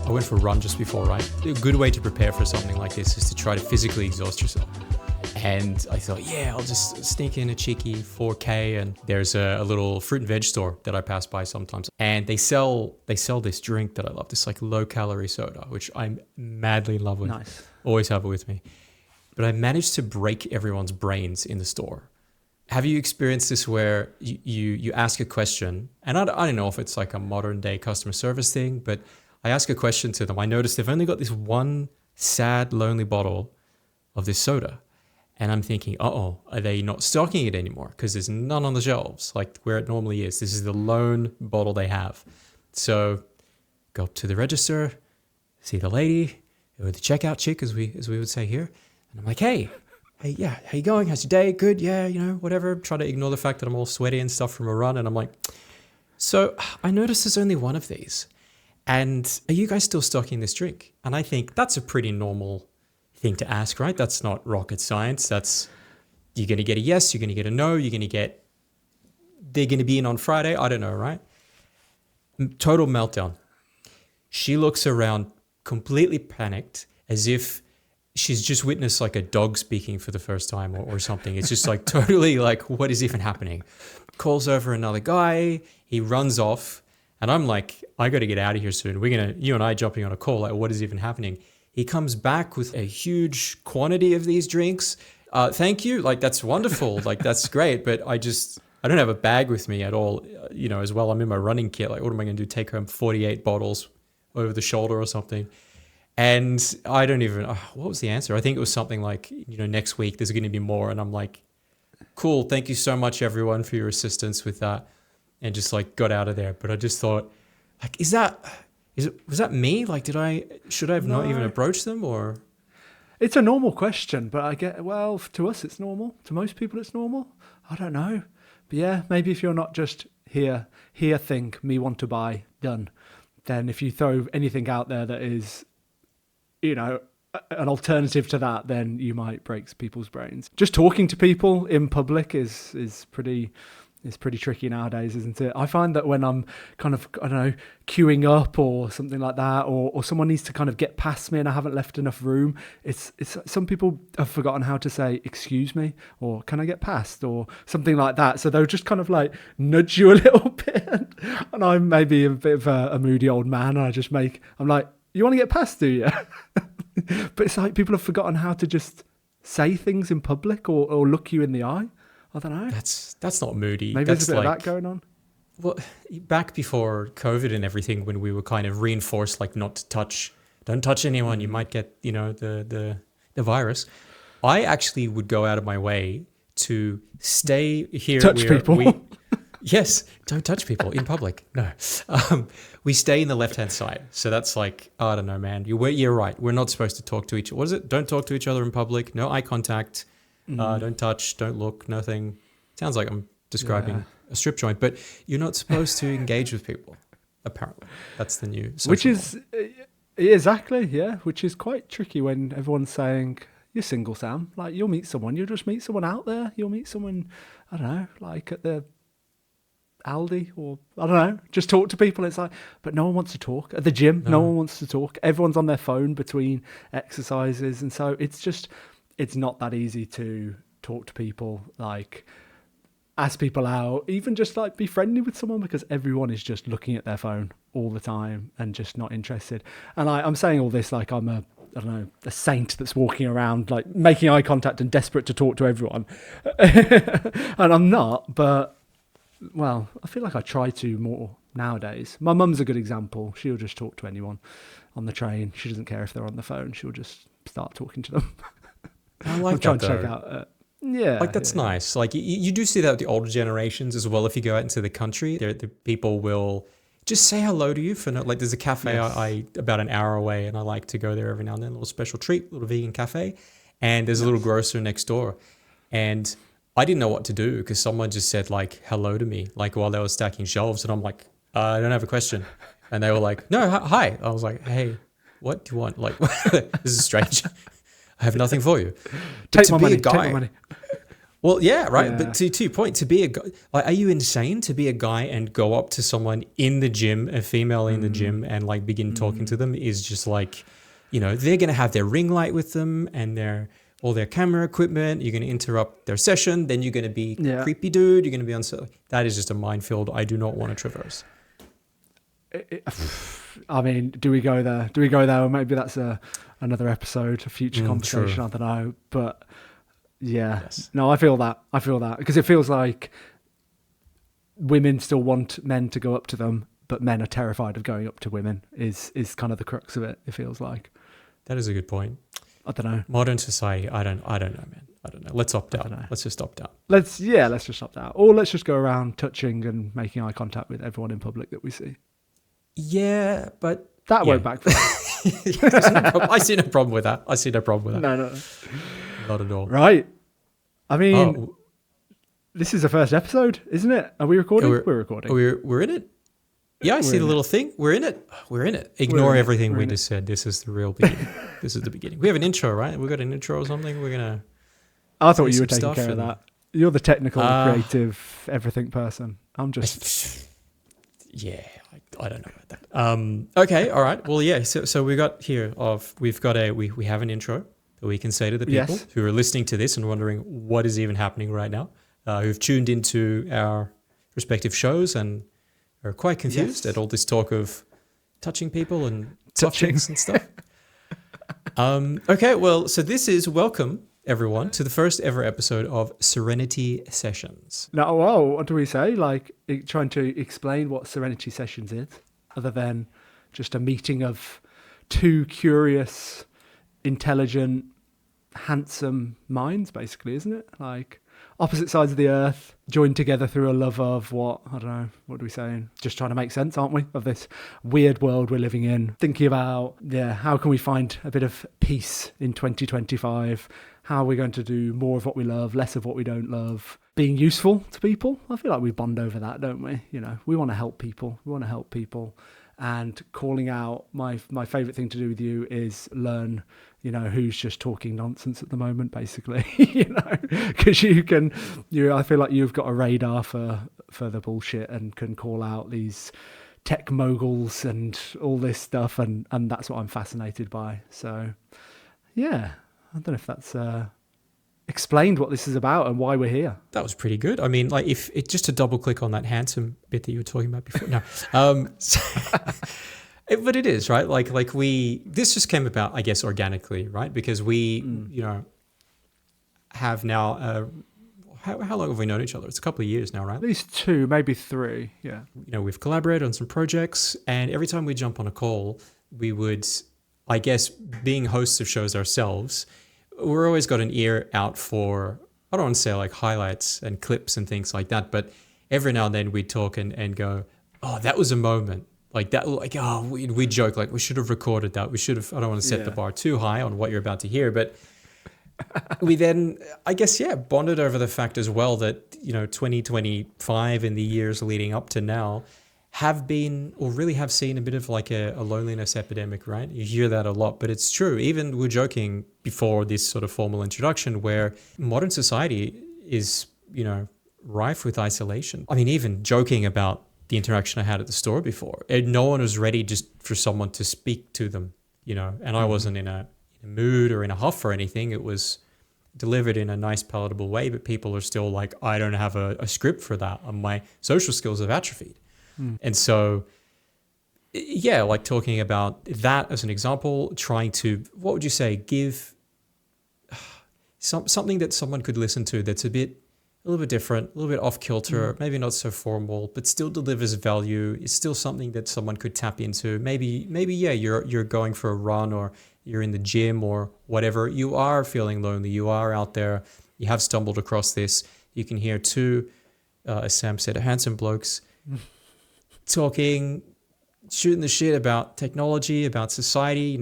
I went for a run just before, right? A good way to prepare for something like this is to try to physically exhaust yourself. And I thought, yeah, I'll just sneak in a cheeky 4K. And there's a little fruit and veg store that I pass by sometimes. And they sell this drink that I love, this like low calorie soda, which I'm madly in love with. Nice. Always have it with me. But I managed to break everyone's brains in the store. Have you experienced this where you ask a question, and I don't know if it's like a modern day customer service thing, but I ask a question to them. I notice they've only got this one sad, lonely bottle of this soda. And I'm thinking, are they not stocking it anymore? Because there's none on the shelves, like where it normally is. This is the lone bottle they have. So go up to the register, see the lady, or the checkout chick, as we would say here. And I'm like, hey, yeah, how you going? How's your day? Good, yeah, whatever. Try to ignore the fact that I'm all sweaty and stuff from a run. And I'm like, so I noticed there's only one of these. And are you guys still stocking this drink? And I think that's a pretty normal thing to ask, right? That's not rocket science. You're going to get a yes, you're going to get a no, they're going to be in on Friday. I don't know, right? Total meltdown. She looks around completely panicked, as if she's just witnessed like a dog speaking for the first time or something. It's just like totally like, what is even happening? Calls over another guy. He runs off. And I'm like, I got to get out of here soon. You and I jumping on a call. Like, what is even happening? He comes back with a huge quantity of these drinks. Thank you. Like, that's wonderful. Like, that's great. But I don't have a bag with me at all, as well. I'm in my running kit. Like, what am I going to do? Take home 48 bottles over the shoulder or something? And I don't even, what was the answer? I think it was something like, next week there's going to be more. And I'm like, cool. Thank you so much, everyone, for your assistance with that. And just like got out of there. But I just thought, like, was that me? Like, should I have not even approached them, or? It's a normal question, but to us it's normal. To most people it's normal. I don't know. But yeah, maybe if you're not just here think, me want to buy, done. Then if you throw anything out there that is, an alternative to that, then you might break people's brains. Just talking to people in public is pretty tricky nowadays, isn't it? I find that when I'm kind of, I don't know, queuing up or something like that, or someone needs to kind of get past me and I haven't left enough room, it's some people have forgotten how to say, excuse me, or can I get past, or something like that. So they'll just kind of like nudge you a little bit. And I'm maybe a bit of a moody old man, and I'm like, you want to get past, do you? But it's like people have forgotten how to just say things in public or look you in the eye. I don't know. That's not moody. Maybe that's there's a bit of that going on. Well, back before COVID and everything, when we were kind of reinforced, like don't touch anyone, you might get, the virus. I actually would go out of my way to stay here. Touch people. Yes, don't touch people in public. No, we stay in the left-hand side. So that's like, I don't know, man. You're right. We're not supposed to talk to each other. What is it? Don't talk to each other in public. No eye contact. Don't touch, don't look, nothing. Sounds like I'm describing a strip joint, but you're not supposed to engage with people, apparently. That's the new social Which is, exactly, yeah, which is quite tricky when everyone's saying, you're single, Sam. Like, you'll meet someone, you'll just meet someone out there. You'll meet someone, I don't know, like at the Aldi, or I don't know, just talk to people. It's like, but no one wants to talk. At the gym, no one wants to talk. Everyone's on their phone between exercises. And so it's not that easy to talk to people, like ask people out, even just like be friendly with someone, because everyone is just looking at their phone all the time and just not interested. And I'm saying all this like I'm a saint that's walking around like making eye contact and desperate to talk to everyone. And I'm not, but well, I feel like I try to more nowadays. My mum's a good example. She'll just talk to anyone on the train. She doesn't care if they're on the phone. She'll just start talking to them. I like I'm that, trying to check out. Like that's nice. Like you do see that with the older generations as well. If you go out into the country, the people will just say hello to you for like. There's a cafe I about an hour away, and I like to go there every now and then. A little special treat, little vegan cafe, and there's a little grocer next door, and I didn't know what to do because someone just said like hello to me, like while they were stacking shelves, and I'm like, I don't have a question, and they were like, no, hi. I was like, hey, what do you want? Like, this is strange. I have nothing for you. Take my money. Well, yeah, right. Yeah. But to your point, to be a guy, like, are you insane to be a guy and go up to someone in the gym, a female in the gym, and like begin talking to them is just like, they're going to have their ring light with them and all their camera equipment. You're going to interrupt their session. Then you're going to be creepy dude. You're going to be on. That is just a minefield I do not want to traverse. I mean, do we go there? Or maybe that's another episode, a future conversation. True. I don't know, but yeah, Yes. no, I feel that because it feels like women still want men to go up to them, but men are terrified of going up to women. Is kind of the crux of it. It feels like. That is a good point. I don't know. Modern society, I don't know, man. I don't know. Let's opt out. Let's just opt out. Let's just opt out, or let's just go around touching and making eye contact with everyone in public that we see. Yeah, but that won't backfire. I see no problem with that. No. Not at all. Right. I mean, this is the first episode, isn't it? Are we recording? We're recording. We're in it? Yeah, I see the little thing. We're in it. Ignore everything we just said. This is the real beginning. This is the beginning. We have an intro, right? We got an intro or something? We're going to... I thought you were taking care of that. You're the technical, creative, everything person. I'm just... Yeah, I don't know about that. Okay, all right. Well, yeah. So we got here we have an intro that we can say to the people who are listening to this and wondering what is even happening right now, who've tuned into our respective shows and are quite confused at all this talk of touching people and touching and stuff. Okay, well, so this is welcome everyone to the first ever episode of Serenity Sessions. Now, whoa, what do we say? Like trying to explain what Serenity Sessions is, other than just a meeting of two curious, intelligent, handsome minds, basically, isn't it? Like opposite sides of the earth, joined together through a love of what? I don't know. What are we saying? Just trying to make sense, aren't we, of this weird world we're living in? Thinking about, how can we find a bit of peace in 2025? How are we going to do more of what we love, less of what we don't love? Being useful to people. I feel like we bond over that, don't we? We want to help people. And calling out, my favourite thing to do with you is learn, who's just talking nonsense at the moment, basically, because I feel like you've got a radar for the bullshit and can call out these tech moguls and all this stuff. And that's what I'm fascinated by. So, yeah, I don't know if that's explained what this is about and why we're here. That was pretty good. I mean, like just to double click on that handsome bit that you were talking about before. No, but it is right. Like this just came about, I guess, organically, right? Because we, have now. How long have we known each other? It's a couple of years now, right? At least 2, maybe 3. Yeah. We've collaborated on some projects, and every time we jump on a call, we would, I guess, being hosts of shows ourselves, we're always got an ear out for, I don't want to say like highlights and clips and things like that, but every now and then we'd talk and go, oh, that was a moment. Like that, like, oh, we joke, like we should have recorded that. We should have, I don't want to set the bar too high on what you're about to hear, but we then, I guess, bonded over the fact as well that, 2025 and the years leading up to now have been, or really have seen a bit of like a loneliness epidemic, right? You hear that a lot, but it's true. Even we're joking before this sort of formal introduction where modern society is, rife with isolation. I mean, even joking about the interaction I had at the store before, and no one was ready just for someone to speak to them, and I wasn't in a mood or in a huff or anything. It was delivered in a nice, palatable way, but people are still like, I don't have a script for that. My social skills have atrophied. And so, like talking about that as an example, trying to, what would you say, give something that someone could listen to that's a little bit different, a little bit off kilter, maybe not so formal, but still delivers value. It's still something that someone could tap into. Maybe you're going for a run or you're in the gym or whatever. You are feeling lonely. You are out there. You have stumbled across this. You can hear two, as Sam said, handsome blokes talking, shooting the shit about technology, about society,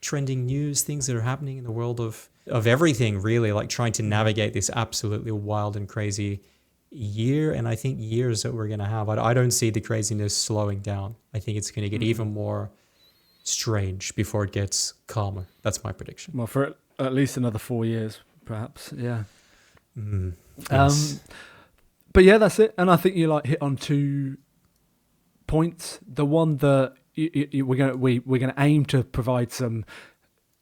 trending news, things that are happening in the world of everything, really, like trying to navigate this absolutely wild and crazy year, and I think years that we're going to have. I don't see the craziness slowing down. I think it's going to get even more strange before it gets calmer. That's my prediction. Well, for at least another 4 years, perhaps. Yeah. Yes. But yeah, that's it. And I think you like hit on 2 points. The one that we're gonna aim to provide some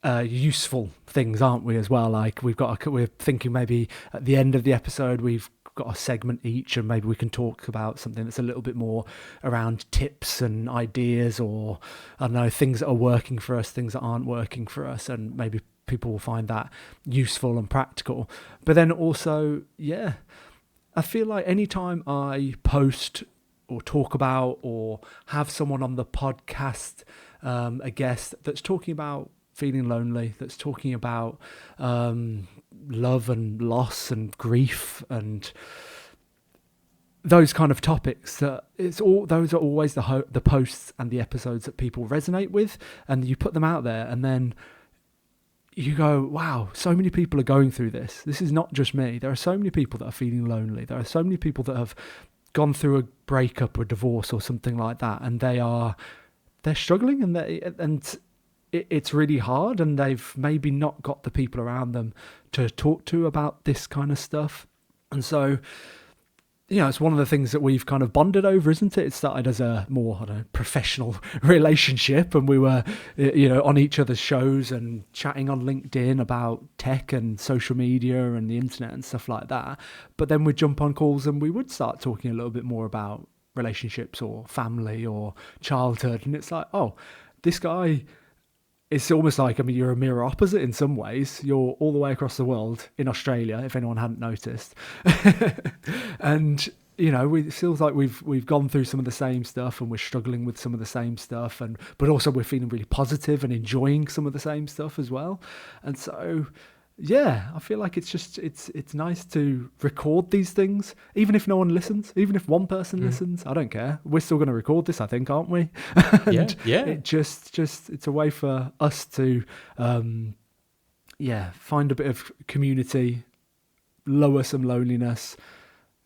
useful things, aren't we? As well, like we're thinking maybe at the end of the episode we've got a segment each, and maybe we can talk about something that's a little bit more around tips and ideas, or I don't know, things that are working for us, things that aren't working for us, and maybe people will find that useful and practical. But then also, yeah, I feel like anytime I post or talk about or have someone on the podcast, a guest that's talking about feeling lonely, that's talking about love and loss and grief and those kind of topics, that those are always the posts and the episodes that people resonate with, and you put them out there, and then you go, wow, so many people are going through this. This is not just me. There are so many people that are feeling lonely. There are so many people that have gone through a breakup or a divorce or something like that, and they're struggling, and it's really hard, and they've maybe not got the people around them to talk to about this kind of stuff. And so, it's one of the things that we've kind of bonded over, isn't it? It started as a more, professional relationship, and we were, on each other's shows and chatting on LinkedIn about tech and social media and the internet and stuff like that. But then we'd jump on calls and we would start talking a little bit more about relationships or family or childhood. And it's like, oh, this guy, it's almost like, you're a mirror opposite in some ways. You're all the way across the world in Australia, if anyone hadn't noticed. And, it feels like we've gone through some of the same stuff, and we're struggling with some of the same stuff, but also we're feeling really positive and enjoying some of the same stuff as well. And so, yeah, I feel like it's nice to record these things, even if no one listens, even if one person listens. I don't care. We're still going to record this, I think, aren't we? And yeah. It just it's a way for us to, find a bit of community, lower some loneliness.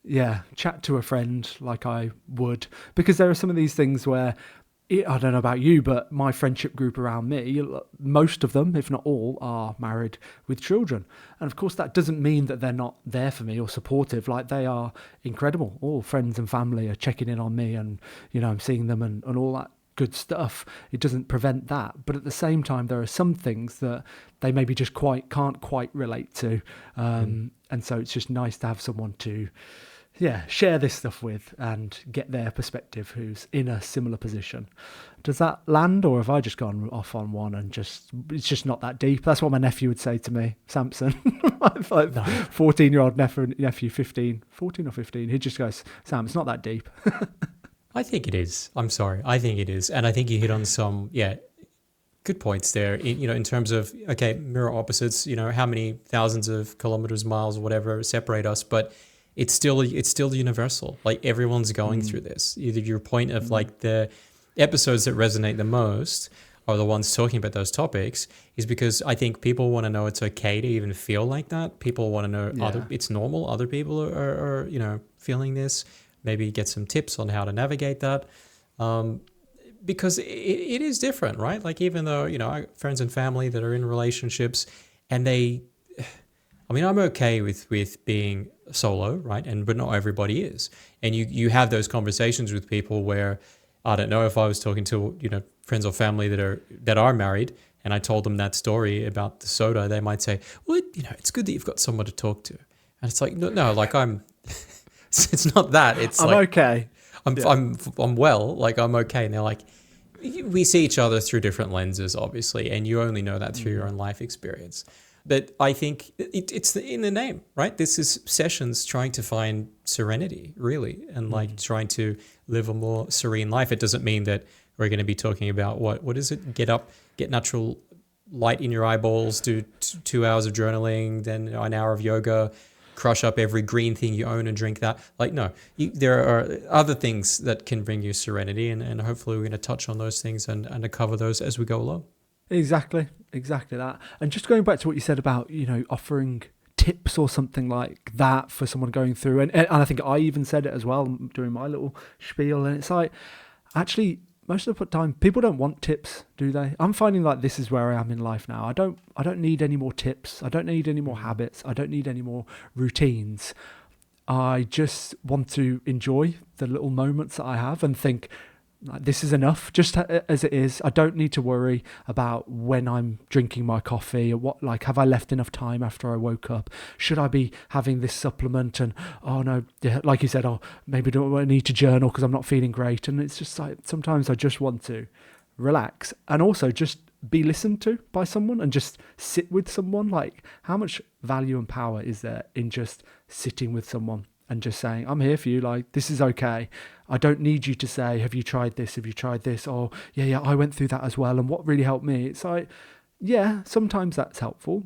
Yeah, chat to a friend like I would, because there are some of these things where, I don't know about you, but my friendship group around me, most of them, if not all, are married with children. And of course, that doesn't mean that they're not there for me or supportive. Like, they are incredible. All friends and family are checking in on me, and, I'm seeing them and all that good stuff. It doesn't prevent that. But at the same time, there are some things that they maybe just can't quite relate to. And so it's just nice to have someone to share this stuff with and get their perspective who's in a similar position. Does that land, or have I just gone off on one and it's just not that deep? That's what my nephew would say to me, Samson. My 14-year-old nephew, 14 or 15, he just goes, Sam, it's not that deep. I think it is. I'm sorry. I think it is. And I think you hit on some, good points there, in terms of, okay, mirror opposites, how many thousands of kilometers, miles, whatever separate us, but it's still universal. Like, everyone's going through this. Either your point of like the episodes that resonate the most are the ones talking about those topics, is because I think people want to know it's okay to even feel like that. People want to know it's normal. Other people are feeling this. Maybe get some tips on how to navigate that. Because it is different, right? Like, even though, friends and family that are in relationships, and I'm okay with being solo, right? But not everybody is. And you have those conversations with people where, I don't know, if I was talking to, friends or family that are married, and I told them that story about the soda, they might say, well, it's good that you've got someone to talk to. And it's like, no, like, it's not that. It's I'm like, okay. I'm well, like, I'm okay. And they're like, we see each other through different lenses, obviously, and you only know that through your own life experience. But I think it's in the name, right? This is sessions trying to find serenity, really, and like trying to live a more serene life. It doesn't mean that we're going to be talking about what is it? Get up, get natural light in your eyeballs, do 2 hours of journaling, then an hour of yoga, crush up every green thing you own and drink that. Like, no, there are other things that can bring you serenity, and hopefully we're going to touch on those things and cover those as we go along. Exactly that. And just going back to what you said about, offering tips or something like that for someone going through, and I think I even said it as well during my little spiel, and it's like, actually, most of the time people don't want tips, do they? I'm finding like this is where I am in life now. I don't need any more tips. I don't need any more habits. I don't need any more routines. I just want to enjoy the little moments that I have and think, like, this is enough just as it is. I don't need to worry about when I'm drinking my coffee or what, like, have I left enough time after I woke up? Should I be having this supplement? And, oh no, like you said, oh, maybe don't I need to journal because I'm not feeling great. And it's just like, sometimes I just want to relax and also just be listened to by someone and just sit with someone. Like, how much value and power is there in just sitting with someone and just saying, I'm here for you, like, this is okay. I don't need you to say, have you tried this? Have you tried this? Or, yeah, I went through that as well. And what really helped me? It's like, yeah, sometimes that's helpful,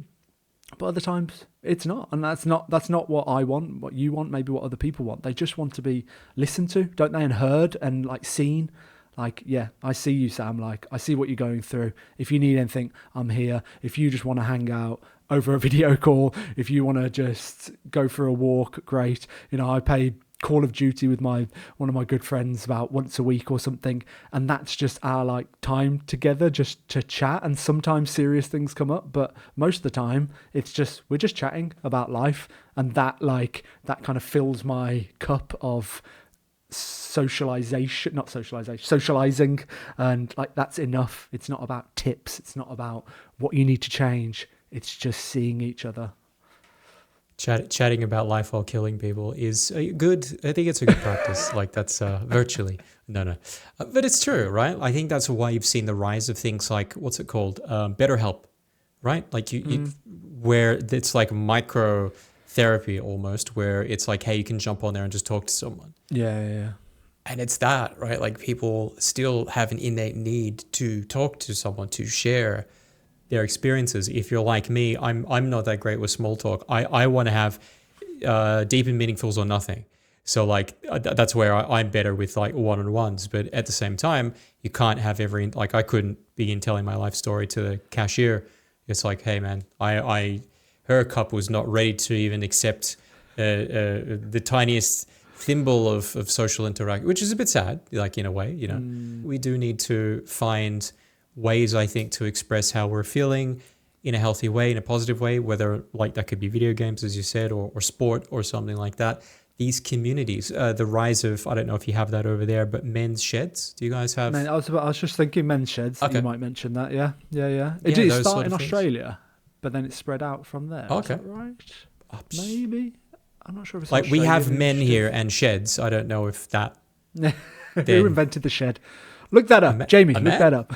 but other times it's not. And that's not what I want, what you want, maybe what other people want. They just want to be listened to, don't they? And heard and like seen. Like, yeah, I see you, Sam. Like, I see what you're going through. If you need anything, I'm here. If you just want to hang out over a video call, if you want to just go for a walk, great. You know, I play Call of Duty with one of my good friends about once a week or something, and that's just our like time together just to chat. And sometimes serious things come up, but most of the time it's just we're just chatting about life, and that kind of fills my cup of socializing, and like that's enough. It's not about tips, it's not about what you need to change, it's just seeing each other. Chatting about life while killing people is good. I think it's a good practice. Like that's virtually no, but it's true, right? I think that's why you've seen the rise of things like what's it called, BetterHelp, right? Like you where it's like micro therapy almost, where it's like, hey, you can jump on there and just talk to someone. Yeah. And it's that, right? Like people still have an innate need to talk to someone, to share their experiences. If you're like me, I'm not that great with small talk. I want to have deep and meaningfuls or nothing. So like that's where I'm better with like one-on-ones. But at the same time, you can't have like I couldn't begin telling my life story to the cashier. It's like, hey man, her cup was not ready to even accept the tiniest thimble of social interaction, which is a bit sad, like in a way, you know. We do need to find ways, I think, to express how we're feeling in a healthy way, in a positive way, whether like that could be video games, as you said, or sport or something like that. These communities, the rise of, I don't know if you have that over there, but men's sheds. Do you guys have? I was just thinking men's sheds. Okay. You might mention that. Yeah. It did start in Australia, but then it spread out from there. Okay. Is that right? Maybe. I'm not sure if it's like we have men here and sheds. I don't know if that. Who invented the shed? Look that up, Jamie. Look that up.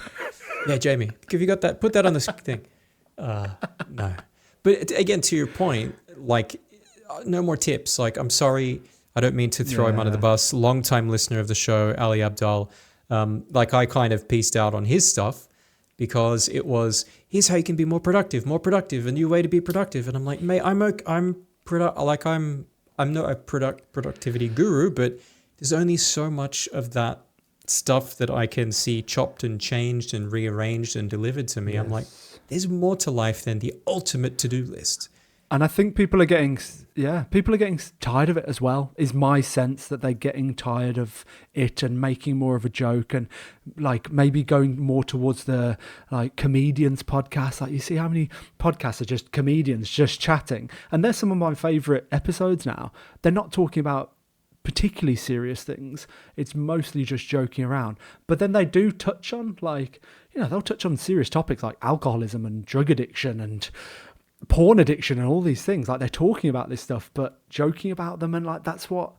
Yeah, Jamie. Have you got that? Put that on the thing. No. But again, to your point, like no more tips. Like I'm sorry, I don't mean to throw him under the bus. Long-time listener of the show, Ali Abdal. Like I kind of pieced out on his stuff because it was, here's how you can be more productive, a new way to be productive. And I'm like, mate, I'm not a productivity guru, but there's only so much of that stuff that I can see chopped and changed and rearranged and delivered to me. Yes. I'm like, there's more to life than the ultimate to-do list. And I think people are getting tired of it as well, is my sense, that they're getting tired of it and making more of a joke and like maybe going more towards the like comedians podcast. Like you see how many podcasts are just comedians just chatting. And they're some of my favorite episodes now. They're not talking about particularly serious things. It's mostly just joking around. But then they do touch on like, you know, they'll touch on serious topics like alcoholism and drug addiction and porn addiction and all these things. Like they're talking about this stuff but joking about them, and like that's what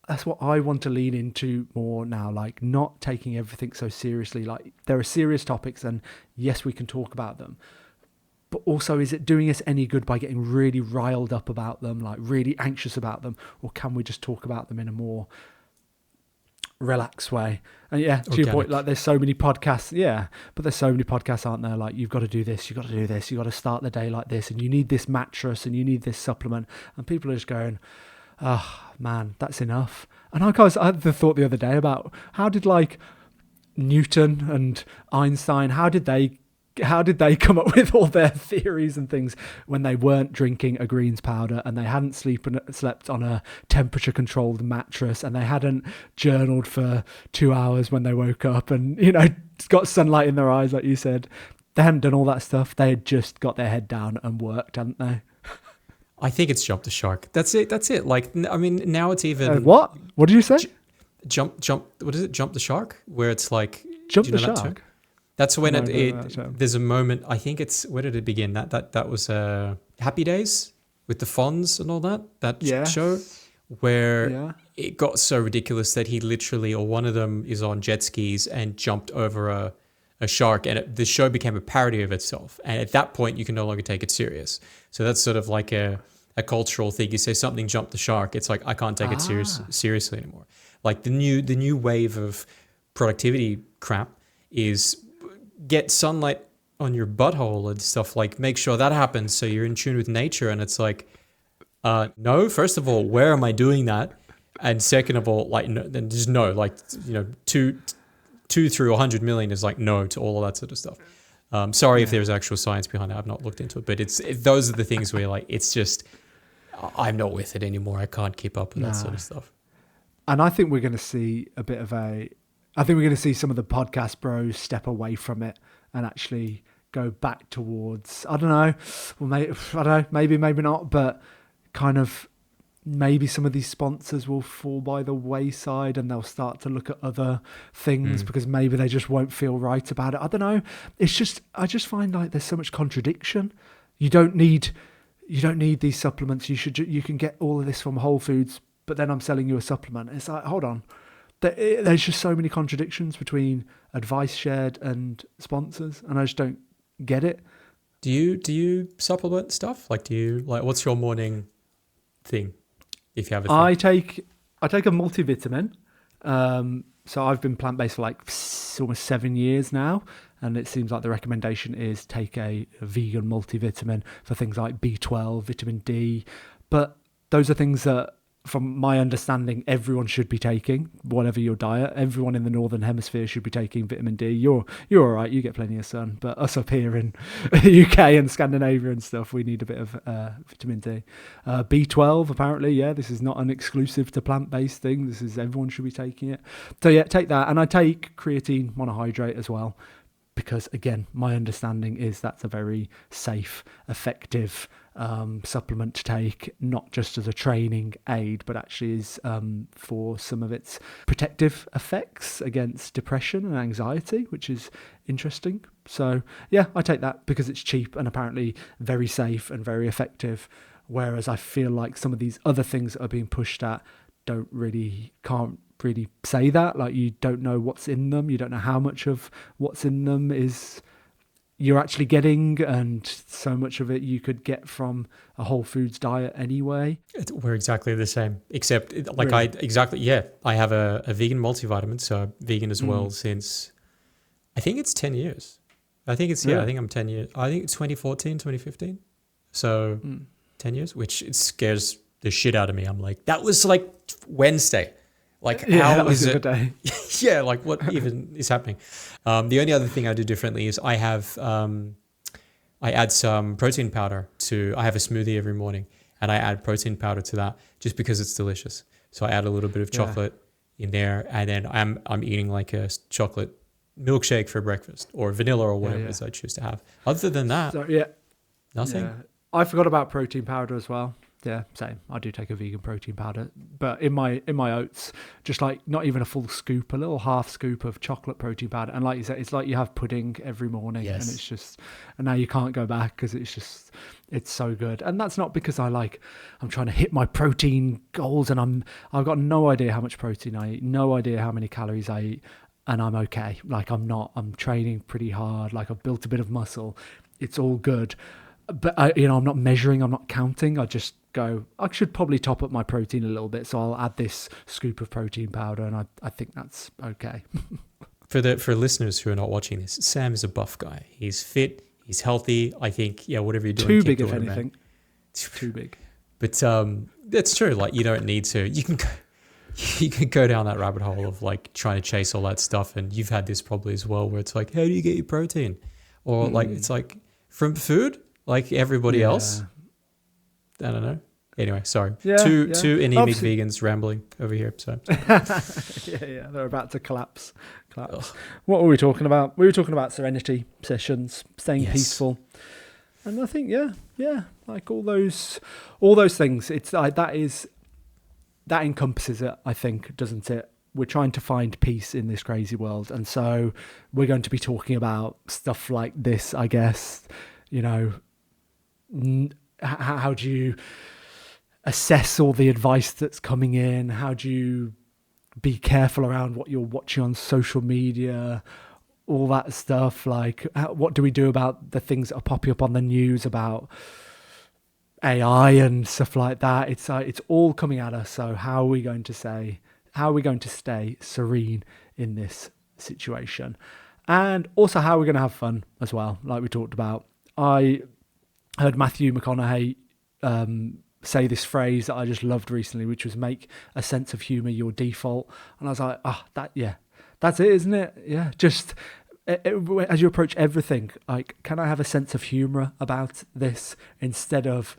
I want to lean into more now, like not taking everything so seriously. Like there are serious topics and yes, we can talk about them, but also is it doing us any good by getting really riled up about them, like really anxious about them, or can we just talk about them in a more relaxed way? And yeah, to your point, like there's so many podcasts, but there's so many podcasts, aren't there? Like you've got to do this, you've got to do this, you've got to start the day like this, and you need this mattress and you need this supplement, and people are just going, oh man, that's enough. And I had the thought the other day about how did like Newton and Einstein, how did they how did they come up with all their theories and things when they weren't drinking a greens powder and they hadn't slept on a temperature controlled mattress and they hadn't journaled for 2 hours when they woke up and, you know, got sunlight in their eyes, like you said. They hadn't done all that stuff. They had just got their head down and worked, hadn't they? I think it's jump the shark. That's it. Like, I mean, now it's even... What did you say? Jump, what is it? Jump the shark? Where it's like... Jump the shark? That's when there's a moment, I think it's... Where did it begin? That was Happy Days with the Fonz and all that show where it got so ridiculous that he literally, or one of them is on jet skis and jumped over a shark, and the show became a parody of itself. And at that point, you can no longer take it serious. So that's sort of like a cultural thing. You say something jumped the shark, it's like, I can't take it seriously anymore. Like the new wave of productivity crap is get sunlight on your butthole and stuff, like make sure that happens so you're in tune with nature. And it's like, no, first of all, where am I doing that? And second of all, like, no, then just no, like, you know, two through 100 million is like no to all of that sort of stuff. Sorry if there's actual science behind it. I've not looked into it, but those are the things where like, it's just, I'm not with it anymore. I can't keep up with that sort of stuff. And I think we're going to see some of the podcast bros step away from it and actually go back towards, I don't know, maybe not, but kind of maybe some of these sponsors will fall by the wayside and they'll start to look at other things because maybe they just won't feel right about it. I don't know. I just find like there's so much contradiction. You don't need these supplements. You can get all of this from Whole Foods, but then I'm selling you a supplement. It's like, hold on. There's just so many contradictions between advice shared and sponsors, and I just don't get it. Do you supplement stuff? Like, what's your morning thing? If you have a thing? I take a multivitamin. So I've been plant-based for like almost 7 years now, and it seems like the recommendation is take a vegan multivitamin for things like B12, vitamin D. But those are things that, from my understanding, everyone should be taking, whatever your diet. Everyone in the Northern Hemisphere should be taking vitamin D. You're all right, you get plenty of sun. But us up here in UK and Scandinavia and stuff, we need a bit of vitamin D. B12, apparently, this is not an exclusive to plant-based thing. Everyone should be taking it. So take that. And I take creatine monohydrate as well, because, again, my understanding is that's a very safe, effective supplement to take, not just as a training aid, but actually is for some of its protective effects against depression and anxiety, which is interesting. So, I take that because it's cheap and apparently very safe and very effective, whereas I feel like some of these other things that are being pushed at can't really say that. Like, you don't know what's in them, you don't know how much of what's in them is you're actually getting, and so much of it you could get from a whole foods diet anyway. We're exactly the same, except like really? I have a vegan multivitamin, so I'm vegan as well since, I think it's 10 years. I think I'm 10 years. I think it's 2014, 2015. So 10 years, which it scares the shit out of me. I'm like, that was like Wednesday. Like, how is it? Day. Yeah, like what even is happening? The only other thing I do differently is I add some protein powder I have a smoothie every morning, and I add protein powder to that just because it's delicious. So I add a little bit of chocolate in there, and then I'm eating like a chocolate milkshake for breakfast, or vanilla, or whatever it is I choose to have. Other than that, nothing. Yeah. I forgot about protein powder as well. Yeah, same. I do take a vegan protein powder, but in my oats, just like not even a full scoop, a little half scoop of chocolate protein powder. And like you said, it's like you have pudding every morning, and it's just, and now you can't go back because it's so good. And that's not because I'm trying to hit my protein goals, and I've got no idea how much protein I eat, no idea how many calories I eat, and I'm okay. Like I'm training pretty hard. Like I've built a bit of muscle. It's all good. But I'm not measuring, I'm not counting. I just go, I should probably top up my protein a little bit, so I'll add this scoop of protein powder, and I think that's okay. For listeners who are not watching this, Sam is a buff guy. He's fit, he's healthy. I think whatever you're doing, too big if anything. Too big. But that's true. Like, you don't need to. You can go down that rabbit hole of like trying to chase all that stuff, and you've had this probably as well, where it's like, how do you get your protein? or like it's like from food, like everybody else. I don't know. Anyway, sorry. Two anemic vegans rambling over here. So yeah, they're about to collapse. Ugh. What were we talking about? We were talking about Serenity Sessions, staying peaceful, and I think like all those things. It's like that encompasses it. I think, doesn't it? We're trying to find peace in this crazy world, and so we're going to be talking about stuff like this, I guess. You know, how do you assess all the advice that's coming in? How do you be careful around what you're watching on social media? All that stuff. Like, what do we do about the things that are popping up on the news about AI and stuff like that? It's all coming at us. So how are we going to stay serene in this situation? And also, how are we going to have fun as well? Like we talked about. I heard Matthew McConaughey say this phrase that I just loved recently, which was make a sense of humour your default. And I was like, that's it, isn't it? Yeah, just as you approach everything, like, can I have a sense of humour about this instead of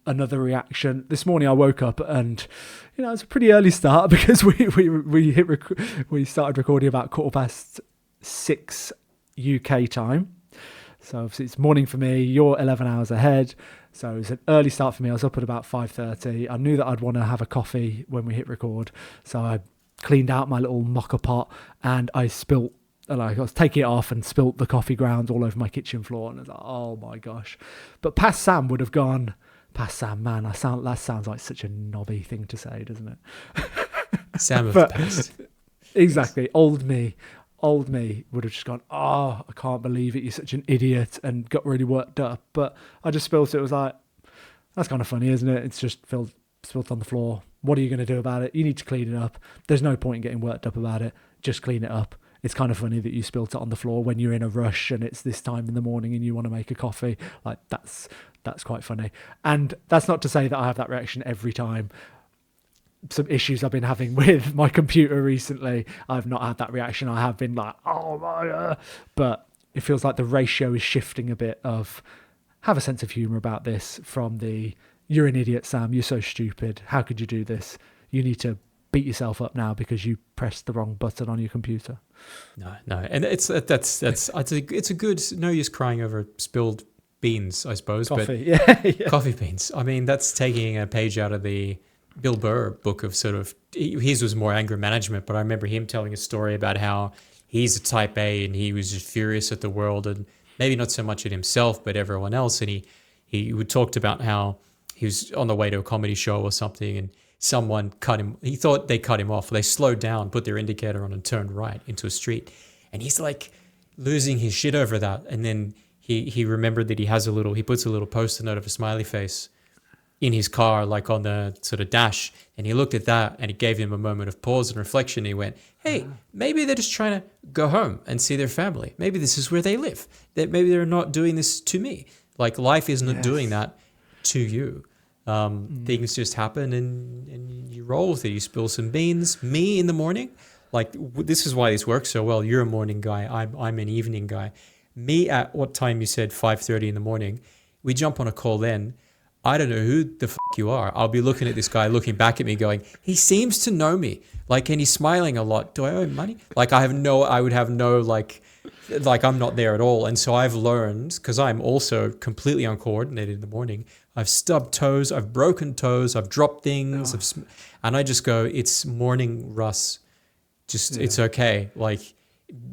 another reaction? This morning I woke up and, you know, it's a pretty early start because we started recording about 6:15 UK time. So obviously it's morning for me, you're 11 hours ahead. So it was an early start for me. I was up at about 5:30. I knew that I'd want to have a coffee when we hit record. So I cleaned out my little mocha pot and I was taking it off and spilt the coffee grounds all over my kitchen floor. And I was like, oh my gosh. But past Sam would have gone, past Sam, man, that sounds like such a knobby thing to say, doesn't it? Sam of the past. Exactly. Old me would have just gone, oh, I can't believe it, you're such an idiot, and got really worked up. But I just spilt it. It was like, that's kind of funny, isn't it? It's just spilt on the floor. What are you going to do about it? You need to clean it up. There's no point in getting worked up about it. Just clean it up. It's kind of funny that you spilt it on the floor when you're in a rush and it's this time in the morning and you want to make a coffee. Like, that's quite funny. And that's not to say that I have that reaction every time. Some issues I've been having with my computer recently, I've not had that reaction. I have been like, oh my, but it feels like the ratio is shifting a bit of have a sense of humor about this from the you're an idiot, Sam, you're so stupid, how could you do this, you need to beat yourself up now because you pressed the wrong button on your computer. No, and it's a good, no use crying over spilled beans, I suppose. Coffee, but yeah. Coffee beans, I mean, that's taking a page out of the Bill Burr book of sort of, his was more anger management, but I remember him telling a story about how he's a type A and he was just furious at the world and maybe not so much at himself, but everyone else. And he talked about how he was on the way to a comedy show or something and someone cut him. He thought they cut him off. They slowed down, put their indicator on and turned right into a street. And he's like losing his shit over that. And then he remembered that he puts a little post-it note of a smiley face in his car, like on the sort of dash, and he looked at that and it gave him a moment of pause and reflection. He went, hey, maybe they're just trying to go home and see their family. Maybe this is where they live. That maybe they're not doing this to me. Like, life is not doing that to you. Things just happen and you roll with it. You spill some beans. Me in the morning, like, this is why this works so well. You're a morning guy. I'm an evening guy. Me at what time you said, 5:30 in the morning, we jump on a call then. I don't know who the fuck you are. I'll be looking at this guy looking back at me going, he seems to know me. Like, and he's smiling a lot. Do I owe him money? Like, I would have no, like I'm not there at all. And so I've learned, because I'm also completely uncoordinated in the morning, I've stubbed toes, I've broken toes, I've dropped things. And I just go, it's morning, Russ. It's okay. Like,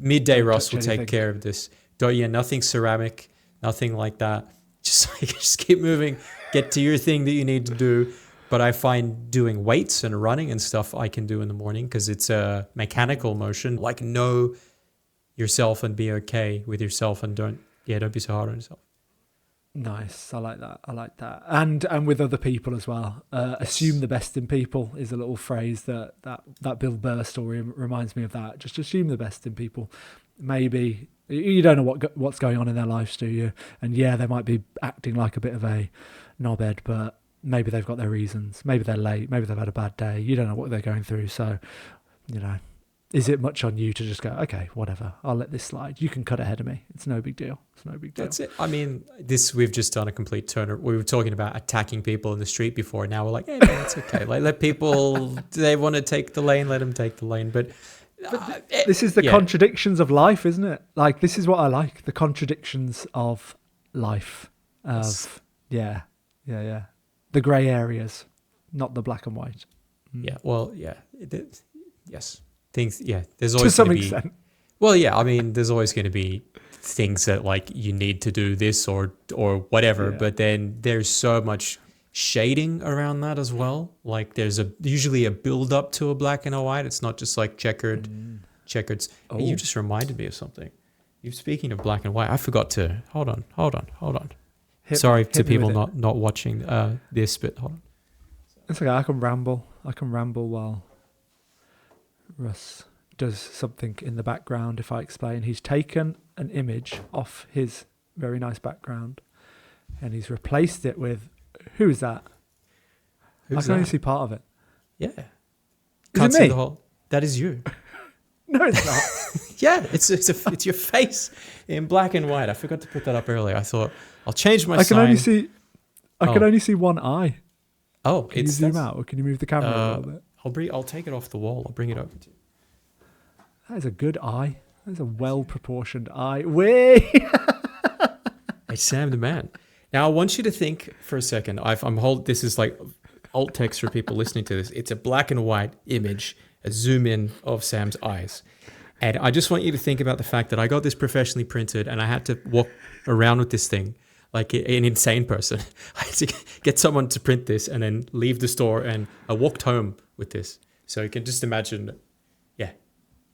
midday Russ will take care of this. Nothing ceramic, nothing like that. Just keep moving, get to your thing that you need to do. But I find doing weights and running and stuff I can do in the morning because it's a mechanical motion. Like, know yourself and be okay with yourself and don't be so hard on yourself. Nice. I like that. And with other people as well. Assume the best in people is a little phrase that Bill Burr story reminds me of that. Just assume the best in people. Maybe you don't know what's going on in their lives, do you? And yeah, they might be acting like a bit of a knobhead, but maybe they've got their reasons. Maybe they're late. Maybe they've had a bad day. You don't know what they're going through. So, is it much on you to just go, okay, whatever, I'll let this slide. You can cut ahead of me. It's no big deal. It's no big deal. That's it. I mean, we've just done a complete turn. We were talking about attacking people in the street before. Now we're like, hey, man, it's okay. Like, let people, they want to take the lane, let them take the lane. But this is the contradictions of life, isn't it? Like, this is what I like. The contradictions of life. Of, yes. Yeah. The grey areas, not the black and white. Yeah. Well, yeah. Yes. Things. Yeah. There's always to some extent. Well, yeah. I mean, there's always going to be things that like you need to do this or whatever. Yeah. But then there's so much shading around that as well. Like there's usually a build up to a black and a white. It's not just like checkered. Oh. You just reminded me of something. You're speaking of black and white. I forgot to hold on. Sorry to people not watching this, but hold on. It's okay. I can ramble while Russ does something in the background. If I explain, he's taken an image off his very nice background and he's replaced it with, who is that? I can only see part of it. Yeah. Can't see the whole. That is you. No, it's not. Yeah, it's your face in black and white. I forgot to put that up earlier. I thought I'll change my sign. I can only see one eye. Oh, can you zoom out or can you move the camera a little bit? I'll take it off the wall. I'll bring it over to you. That is a good eye. That is a well-proportioned eye. Way. Hey, Sam the man. Now I want you to think for a second. This is like alt text for people listening to this. It's a black and white image, a zoom in of Sam's eyes. And I just want you to think about the fact that I got this professionally printed and I had to walk around with this thing like an insane person. I had to get someone to print this and then leave the store, and I walked home with this. So you can just imagine, yeah,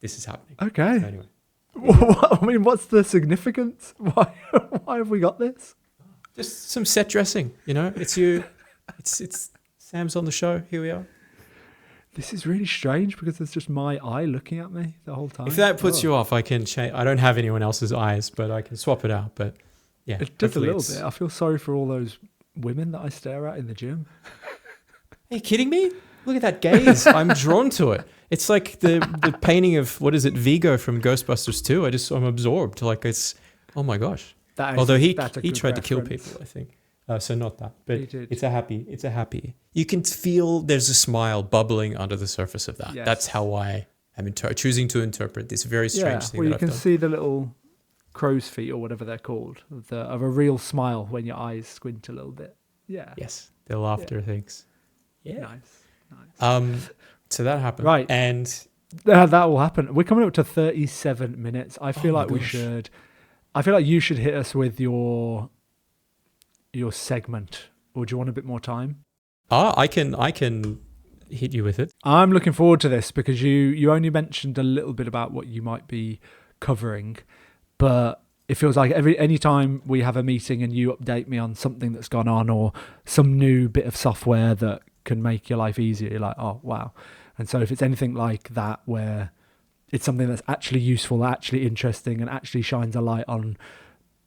this is happening. Okay. So anyway. I mean, what's the significance? Why have we got this? Just some set dressing, you know? It's you. It's Sam's on the show. Here we are. This is really strange because it's just my eye looking at me the whole time. If that puts you off, I can change. I don't have anyone else's eyes, but I can swap it out. But yeah, it does a little bit. I feel sorry for all those women that I stare at in the gym. Are you kidding me? Look at that gaze. I'm drawn to it. It's like the painting of, what is it, Vigo from Ghostbusters 2. I'm absorbed. Like it's, oh my gosh. Although he tried to kill people, I think. So not that, but it's a happy. You can feel there's a smile bubbling under the surface of that. Yes. That's how I am choosing to interpret this very strange thing. Well, you can see the little crow's feet or whatever they're called of a real smile when your eyes squint a little bit. Yeah. Yes, the laughter things. Yeah. Nice. So that happened, right? And that will happen. We're coming up to 37 minutes. I feel like we should. I feel like you should hit us with your segment, or do you want a bit more time? I can hit you with it. I'm looking forward to this because you only mentioned a little bit about what you might be covering, but it feels like any time we have a meeting and you update me on something that's gone on or some new bit of software that can make your life easier, you're like, oh wow. And so if it's anything like that where it's something that's actually useful, actually interesting, and actually shines a light on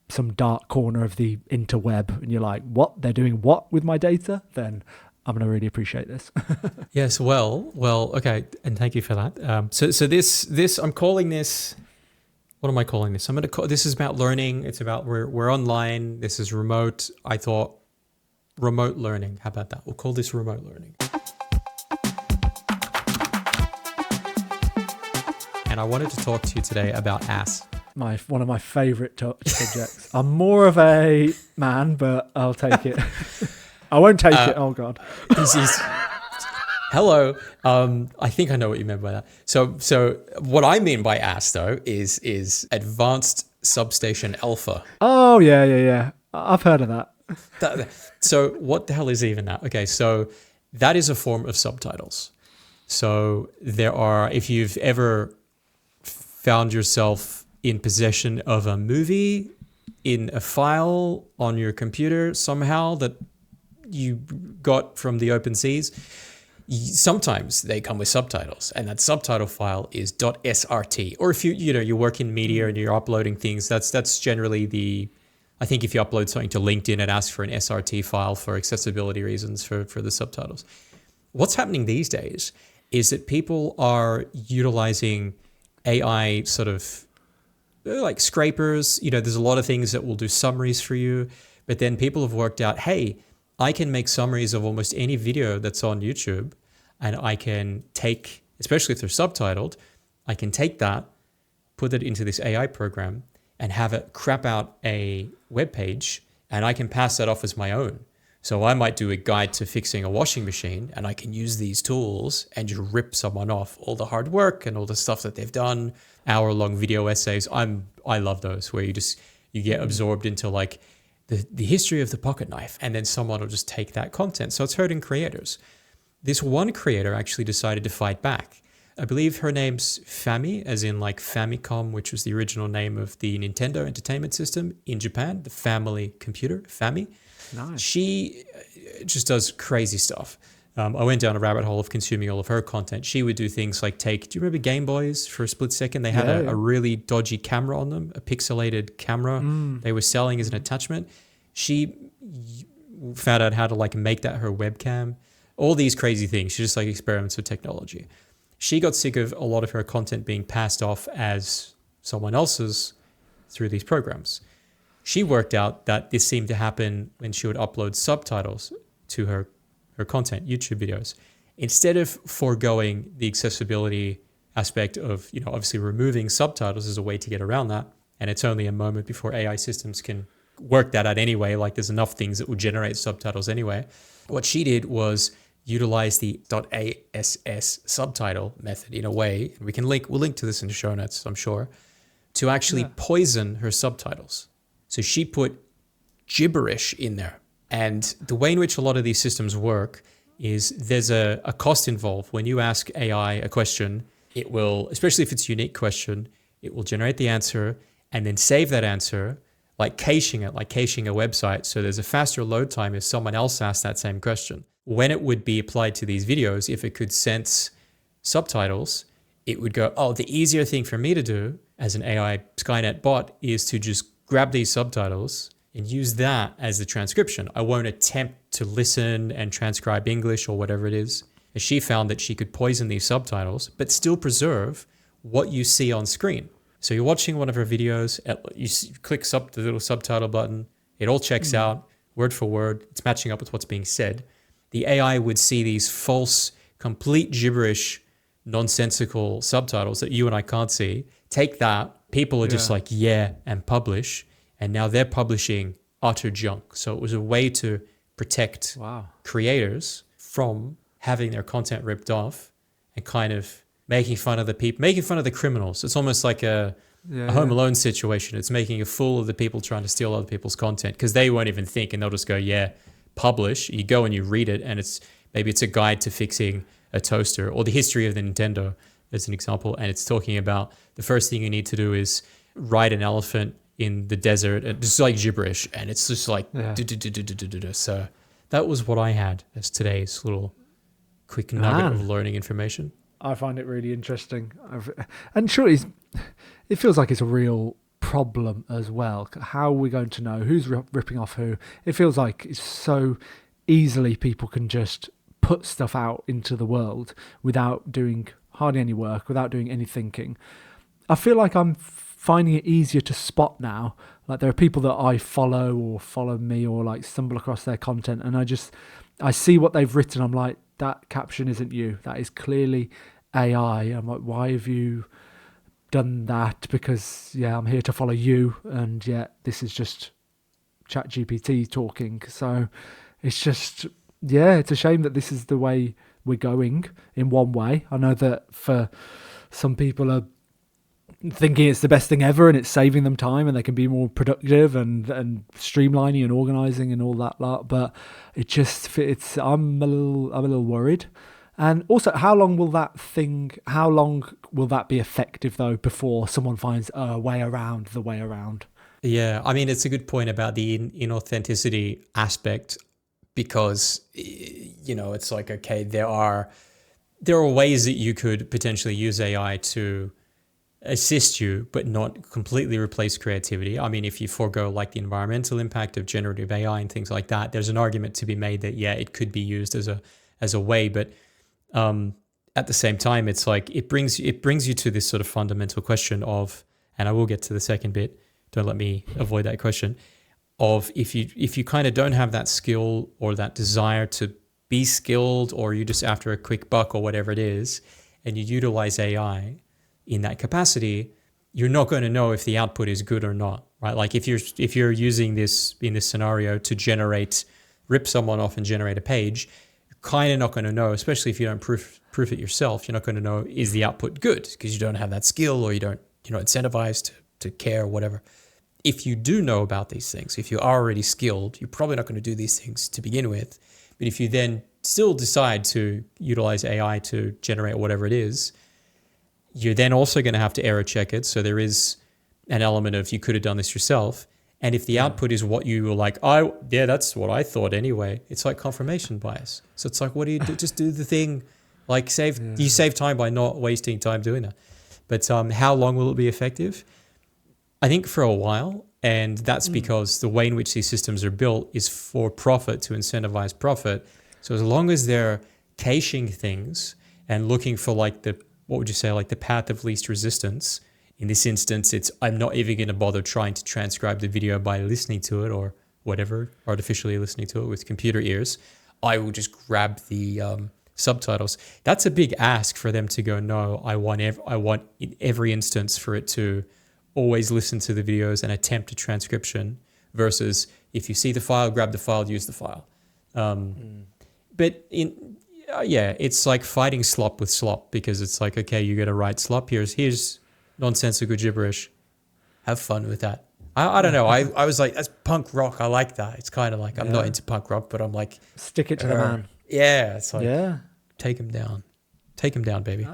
some dark corner of the interweb, and you're like, what? They're doing what with my data? Then I'm going to really appreciate this. Yes, well, okay, and thank you for that. So this I'm calling this. What am I calling this? I'm going to call this is about learning. It's about we're online. This is remote. I thought remote learning. How about that? We'll call this remote learning. And I wanted to talk to you today about ass. One of my favourite subjects. I'm more of a man, but I'll take it. I won't take it. Oh God. Hello. I think I know what you meant by that. So what I mean by ass though is advanced substation alpha. Oh yeah. I've heard of that. So what the hell is even that? Okay, so that is a form of subtitles. So there are, if you've ever found yourself in possession of a movie in a file on your computer somehow that you got from the open seas, sometimes they come with subtitles, and that subtitle file is .srt. Or if you work in media and you're uploading things, that's generally I think if you upload something to LinkedIn, it asks for an SRT file for accessibility reasons for the subtitles. What's happening these days is that people are utilizing AI sort of like scrapers. There's a lot of things that will do summaries for you. But then people have worked out, hey, I can make summaries of almost any video that's on YouTube, and I can take, especially if they're subtitled, I can take that, put it into this AI program, and have it crap out a web page, and I can pass that off as my own. So I might do a guide to fixing a washing machine, and I can use these tools and just rip someone off all the hard work and all the stuff that they've done, hour-long video essays. I love those where you get absorbed into like the history of the pocket knife, and then someone will just take that content. So it's hurting creators. This one creator actually decided to fight back. I believe her name's Fami, as in like Famicom, which was the original name of the Nintendo Entertainment System in Japan, the family computer, Fami. Nice. She just does crazy stuff. I went down a rabbit hole of consuming all of her content. She would do things like do you remember Game Boys for a split second? They had a really dodgy camera on them, a pixelated camera they were selling as an attachment. She found out how to like make that her webcam, all these crazy things. She just like experiments with technology. She got sick of a lot of her content being passed off as someone else's through these programs. She worked out that this seemed to happen when she would upload subtitles to her content, YouTube videos. Instead of foregoing the accessibility aspect of, obviously removing subtitles as a way to get around that, and it's only a moment before AI systems can work that out anyway, like there's enough things that will generate subtitles anyway. What she did was utilize the .ass subtitle method in a way, and we'll link to this in the show notes, I'm sure, to actually poison her subtitles. So she put gibberish in there. And the way in which a lot of these systems work is there's a cost involved. When you ask AI a question, it will, especially if it's a unique question, it will generate the answer and then save that answer, like caching a website. So there's a faster load time if someone else asks that same question. When it would be applied to these videos, if it could sense subtitles, it would go, oh, the easier thing for me to do as an AI Skynet bot is to just grab these subtitles and use that as the transcription. I won't attempt to listen and transcribe English or whatever it is. And she found that she could poison these subtitles, but still preserve what you see on screen. So you're watching one of her videos, you click the little subtitle button, it all checks out, word for word, it's matching up with what's being said. The AI would see these false, complete gibberish, nonsensical subtitles that you and I can't see. Take that, people are just like, and publish. And now they're publishing utter junk. So it was a way to protect creators from having their content ripped off and kind of making fun of the people, making fun of the criminals. It's almost like a Home Alone situation. It's making a fool of the people trying to steal other people's content because they won't even think, and they'll just go, publish. You go and you read it, and maybe it's a guide to fixing a toaster or the history of the Nintendo as an example. And it's talking about the first thing you need to do is ride an elephant in the desert, and just like gibberish, and it's just like so that was what I had as today's little quick nugget of learning information. I find it really interesting, and surely it feels like it's a real problem as well. How are we going to know who's ripping off who? It feels like it's so easily people can just put stuff out into the world without doing hardly any work, without doing any thinking. I feel like I'm finding it easier to spot now. Like there are people that I follow or follow me or like stumble across their content, and I see what they've written. I'm like, that caption isn't you. That is clearly AI. I'm like, why have you done that? Because I'm here to follow you, and yet this is just ChatGPT talking. So it's just it's a shame that this is the way we're going in one way. I know that for some people are thinking it's the best thing ever and it's saving them time and they can be more productive and streamlining and organizing and all that lot, but I'm a little worried. And also, how long will that be effective though before someone finds a way around the way around? Yeah, I mean, it's a good point about the inauthenticity aspect, because it's like, okay, there are ways that you could potentially use AI to assist you, but not completely replace creativity. I mean, if you forego like the environmental impact of generative AI and things like that, there's an argument to be made that it could be used as a way. But at the same time, it's like it brings you to this sort of fundamental question of, and I will get to the second bit. Don't let me avoid that question of if you kind of don't have that skill or that desire to be skilled, or you just after a quick buck or whatever it is, and you utilize AI in that capacity, you're not going to know if the output is good or not, right? Like if you're using this in this scenario to rip someone off and generate a page, you're kind of not going to know, especially if you don't proof it yourself. You're not going to know, is the output good, because you don't have that skill, or you're not incentivized to care or whatever. If you do know about these things, if you're already skilled, you're probably not going to do these things to begin with. But if you then still decide to utilize AI to generate whatever it is, you're then also going to have to error check it. So there is an element of you could have done this yourself. And if the output is what you were like, that's what I thought anyway, it's like confirmation bias. So it's like, what do you do? Just do the thing, like you save time by not wasting time doing that. But how long will it be effective? I think for a while, and that's because the way in which these systems are built is for profit, to incentivize profit. So as long as they're caching things and looking for like the path of least resistance, in this instance, I'm not even going to bother trying to transcribe the video by listening to it or whatever, artificially listening to it with computer ears. I will just grab the subtitles. That's a big ask for them to go, no, I want in every instance for it to always listen to the videos and attempt a transcription, versus if you see the file, grab the file, use the file. But it's like fighting slop with slop, because it's like, okay, you got to write slop. Here's nonsensical gibberish. Have fun with that. I don't know. I was like, that's punk rock. I like that. It's kind of like, I'm not into punk rock, but I'm like, stick it to the man. Yeah. It's like, take him down. Take him down, baby.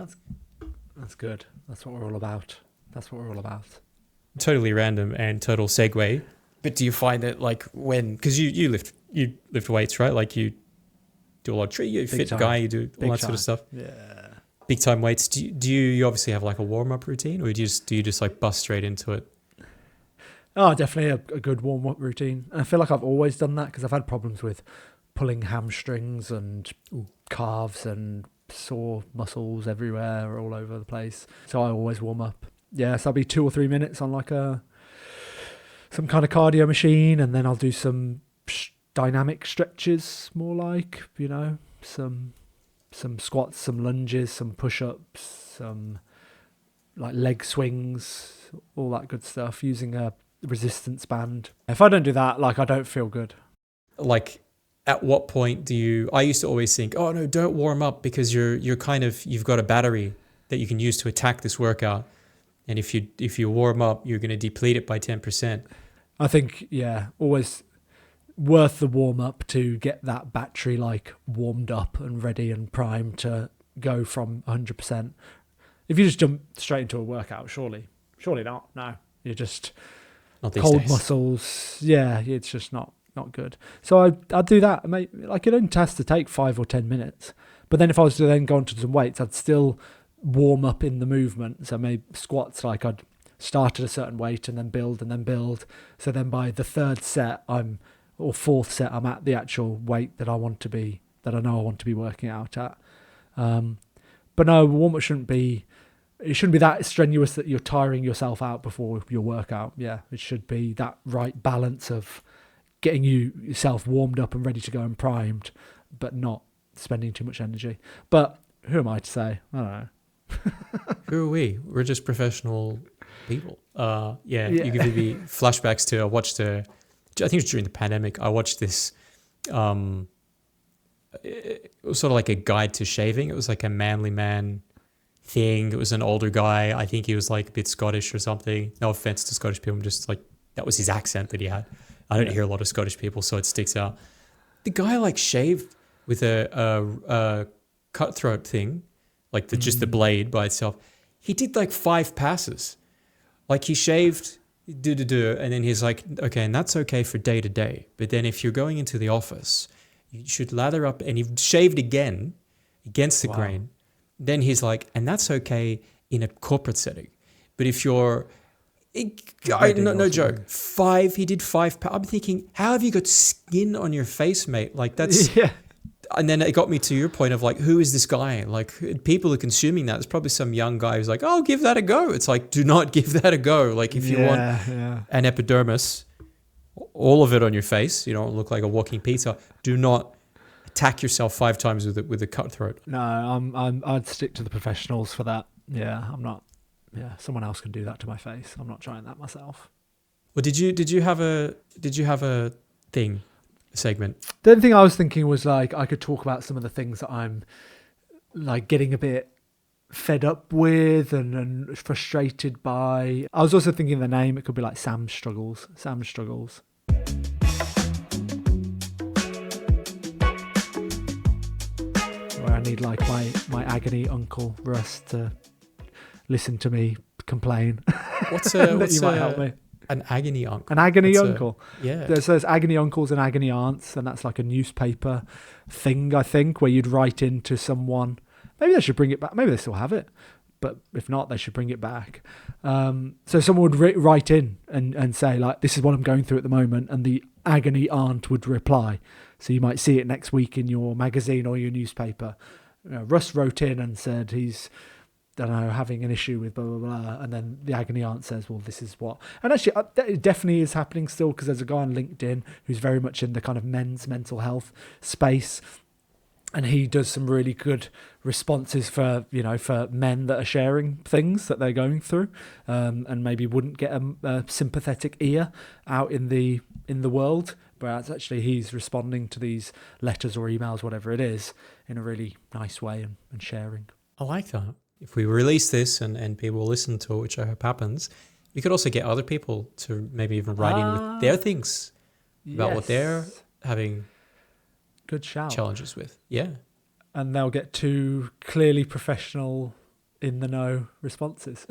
That's good. That's what we're all about. Totally random and total segue. But do you find that like because you lift weights, right? Like you do a lot of you fit guy, you do all that sort of stuff. Yeah. Big time weights. Do you obviously have like a warm up routine, or do you just like bust straight into it? Oh, definitely a good warm up routine. And I feel like I've always done that, because I've had problems with pulling hamstrings and calves and sore muscles everywhere, all over the place. So I always warm up. Yeah, so I'll be 2 or 3 minutes on like some kind of cardio machine, and then I'll do some dynamic stretches, more like, some squats, some lunges, some push-ups, some like leg swings, all that good stuff, using a resistance band. If I don't do that, like, I don't feel good. Like, at what point I used to always think, oh no, don't warm up, because you've got a battery that you can use to attack this workout. And if you warm up, you're going to deplete it by 10%. I think, always worth the warm up to get that battery like warmed up and ready and primed to go from 100%. If you just jump straight into a workout, surely not. No, you're just not these cold days. Muscles. Yeah, it's just not good. So I'd do that. Like, it only has to take 5 or 10 minutes. But then if I was to then go onto some weights, I'd still warm up in the movement. So maybe squats, like I'd start at a certain weight and then build. So then by the third set, or fourth set, I'm at the actual weight that I know I want to be working out at. But no, warm up shouldn't be that strenuous that you're tiring yourself out before your workout. Yeah, it should be that right balance of getting yourself warmed up and ready to go and primed, but not spending too much energy. But who am I to say? I don't know. Who are we? We're just professional people. You give me flashbacks to, I think it was during the pandemic, I watched this, it was sort of like a guide to shaving. It was like a manly man thing. It was an older guy. I think he was like a bit Scottish or something. No offense to Scottish people. I'm just like, that was his accent that he had. I don't hear a lot of Scottish people, so it sticks out. The guy like shaved with a cutthroat thing, like just the blade by itself. He did like 5 passes. Like he shaved, and then he's like, okay, and that's okay for day to day. But then if you're going into the office, you should lather up, and he shaved again against the grain. Then he's like, and that's okay in a corporate setting. But if you're, no joke, he did 5. I'm thinking, how have you got skin on your face, mate? Like that's, and then it got me to your point of like, who is this guy? Like, people are consuming that. There's probably some young guy who's like, oh, give that a go. It's like, do not give that a go. Like, if you want an epidermis, all of it on your face, you don't look like a walking pizza, do not attack yourself 5 times with a cutthroat. No, I'd stick to the professionals for that. Yeah, I'm not. Yeah, someone else can do that to my face. I'm not trying that myself. Well, did you have a segment? The only thing I was thinking was like I could talk about some of the things that I'm like getting a bit fed up with and frustrated by. I was also thinking the name. It could be like Sam's Struggles. Sam's Struggles. Where I need like my agony uncle Russ to listen to me complain. What's you might help me. An agony uncle. An agony uncle. Yeah. There's agony uncles and agony aunts, and that's like a newspaper thing, I think, where you'd write into someone. Maybe they should bring it back. Maybe they still have it, but if not, they should bring it back. So someone would write in and say like, "This is what I'm going through at the moment," and the agony aunt would reply. So you might see it next week in your magazine or your newspaper. Russ wrote in and said he's, I don't know, having an issue with blah, blah, blah. And then the agony aunt says, well, this is what. And actually, it definitely is happening still, because there's a guy on LinkedIn who's very much in the kind of men's mental health space. And he does some really good responses for men that are sharing things that they're going through, and maybe wouldn't get a sympathetic ear out in the world. But actually, he's responding to these letters or emails, whatever it is, in a really nice way and sharing. I like that. If we release this and people listen to it, which I hope happens, we could also get other people to maybe even write in with their things about what they're having good shout challenges with. Yeah. And they'll get 2 clearly professional, in the know responses.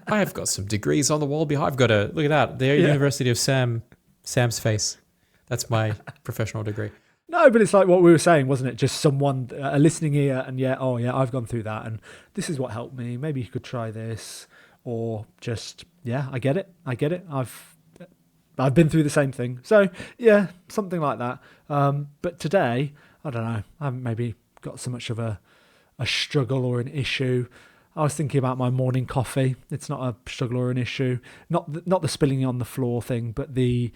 I have got some degrees on the wall behind. I've got look at that. The University of Sam's face. That's my professional degree. No, but it's like what we were saying, wasn't it? Just someone, a listening ear, and I've gone through that, and this is what helped me. Maybe you could try this, or just, I get it. I've been through the same thing. So, yeah, something like that. But today, I don't know, I haven't maybe got so much of a struggle or an issue. I was thinking about my morning coffee. It's not a struggle or an issue. Not the spilling on the floor thing, but the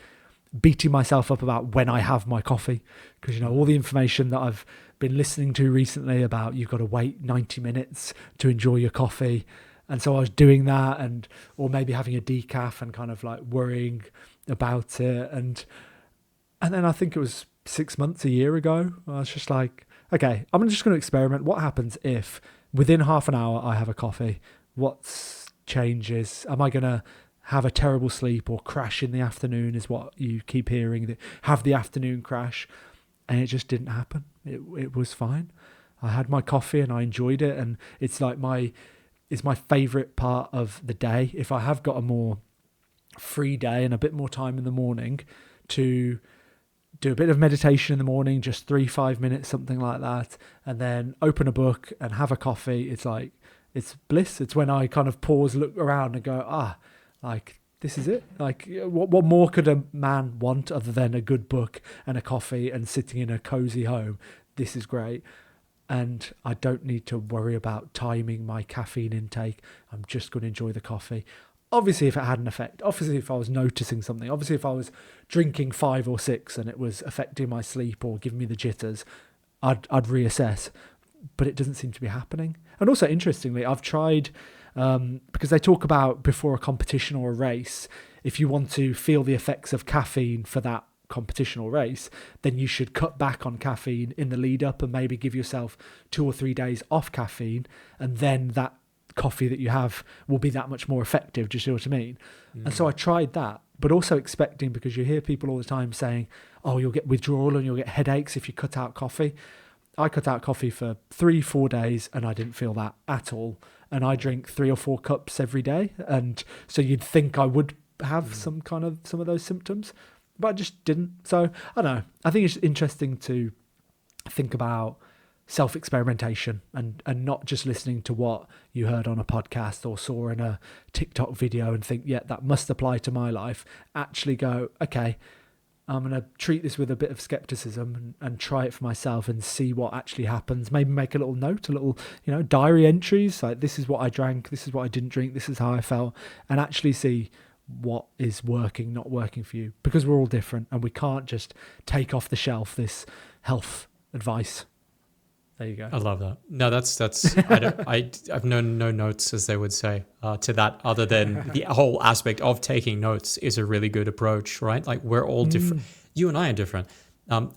beating myself up about when I have my coffee, because all the information that I've been listening to recently about you've got to wait 90 minutes to enjoy your coffee, and so I was doing that, or maybe having a decaf and kind of like worrying about it, and then I think it was 6 months, a year ago, I was just like, okay, I'm just going to experiment. What happens if within half an hour I have a coffee? What changes? Am I going to have a terrible sleep or crash in the afternoon, is what you keep hearing, have the afternoon crash? And it just didn't happen. It was fine. I had my coffee and I enjoyed it, and it's like it's my favorite part of the day. If I have got a more free day and a bit more time in the morning to do a bit of meditation in the morning, just 3-5 minutes, something like that, and then open a book and have a coffee, it's like, it's bliss. It's when I kind of pause, look around and go, like, this is it. Like, what more could a man want other than a good book and a coffee and sitting in a cozy home? This is great. And I don't need to worry about timing my caffeine intake. I'm just going to enjoy the coffee. Obviously, if it had an effect, obviously if I was noticing something, obviously if I was drinking 5 or 6 and it was affecting my sleep or giving me the jitters, I'd reassess. But it doesn't seem to be happening. And also, interestingly, I've tried... because they talk about before a competition or a race, if you want to feel the effects of caffeine for that competition or race, then you should cut back on caffeine in the lead up and maybe give yourself 2 or 3 days off caffeine, and then that coffee that you have will be that much more effective. Do you see what I mean? And so I tried that, but also expecting, because you hear people all the time saying, oh, you'll get withdrawal and you'll get headaches if you cut out coffee. I cut out coffee for 3-4 days and I didn't feel that at all. And I drink 3 or 4 cups every day. And so you'd think I would have some of those symptoms, but I just didn't. So I don't know. I think it's interesting to think about self-experimentation and not just listening to what you heard on a podcast or saw in a TikTok video and think, yeah, that must apply to my life. Actually go, okay, I'm going to treat this with a bit of skepticism and try it for myself and see what actually happens. Maybe make a little note, a little, diary entries, like this is what I drank, this is what I didn't drink, this is how I felt, and actually see what is working, not working for you, because we're all different and we can't just take off the shelf this health advice. There you go. I love that. No, that's I've no notes, as they would say, to that, other than the whole aspect of taking notes is a really good approach, right? Like we're all different. You and I are different.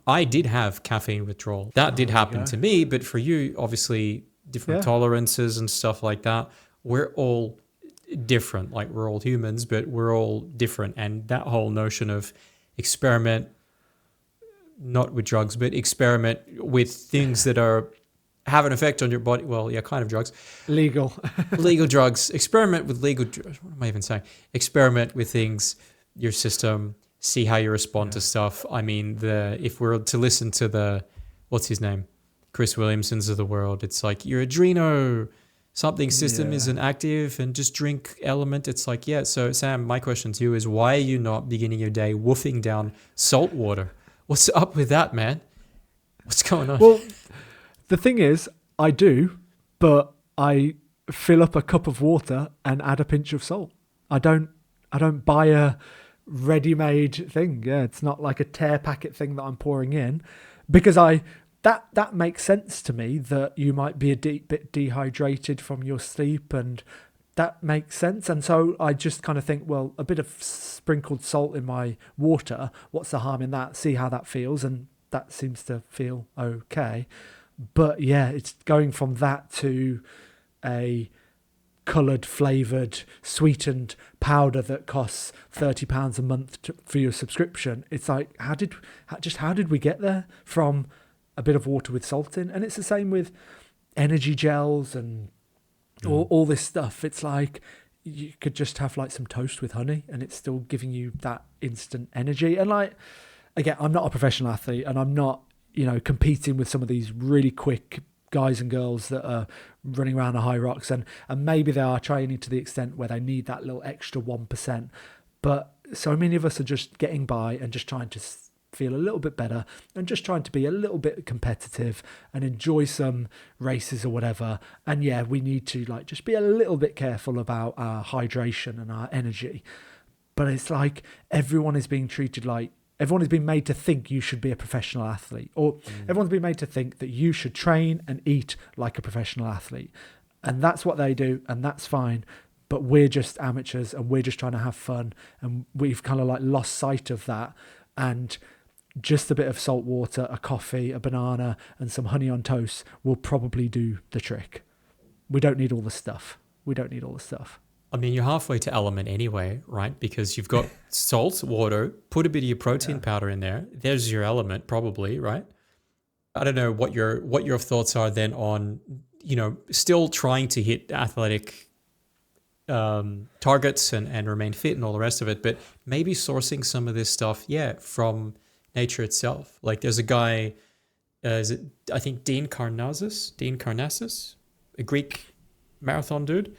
I did have caffeine withdrawal. That did happen to me, but for you, obviously different tolerances and stuff like that. We're all different. Like we're all humans, but we're all different. And that whole notion of experiment, not with drugs, but experiment with things that have an effect on your body. Well, yeah, kind of drugs. Legal drugs. Experiment with legal drugs. What am I even saying? Experiment with things, your system, see how you respond to stuff. I mean, if we're to listen to what's his name? Chris Williamson's of the world, it's like your adreno something system isn't active and just drink element. It's like, yeah. So Sam, my question to you is, why are you not beginning your day woofing down salt water? What's up with that, man? What's going on? Well, the thing is, I do, but I fill up a cup of water and add a pinch of salt. I don't buy a ready-made thing. Yeah, it's not like a tear packet thing that I'm pouring in, because that makes sense to me that you might be a bit dehydrated from your sleep, and that makes sense. And so I just kind of think, well, a bit of sprinkled salt in my water, what's the harm in that? See how that feels, and that seems to feel okay. But yeah, it's going from that to a coloured, flavoured, sweetened powder that costs £30 a month for your subscription. It's like, how did we get there from a bit of water with salt in? And it's the same with energy gels and all this stuff. It's like you could just have like some toast with honey and it's still giving you that instant energy. And like, again, I'm not a professional athlete and I'm not, competing with some of these really quick guys and girls that are running around the high rocks, and maybe they are training to the extent where they need that little extra 1%. But so many of us are just getting by and just trying to feel a little bit better and just trying to be a little bit competitive and enjoy some races or whatever. And yeah, we need to like just be a little bit careful about our hydration and our energy. But it's like everyone is being made to think you should be a professional athlete, or everyone's been made to think that you should train and eat like a professional athlete. And that's what they do, and that's fine. But we're just amateurs and we're just trying to have fun. And we've kind of like lost sight of that. And just a bit of salt water, a coffee, a banana, and some honey on toast will probably do the trick. We don't need all the stuff. I mean, you're halfway to element anyway, right? Because you've got salt, water, put a bit of your protein powder in there. There's your element probably, right? I don't know what your thoughts are then on, still trying to hit athletic targets and remain fit and all the rest of it, but maybe sourcing some of this stuff, from nature itself. Like there's a guy, I think Dean Karnazes, a Greek marathon dude.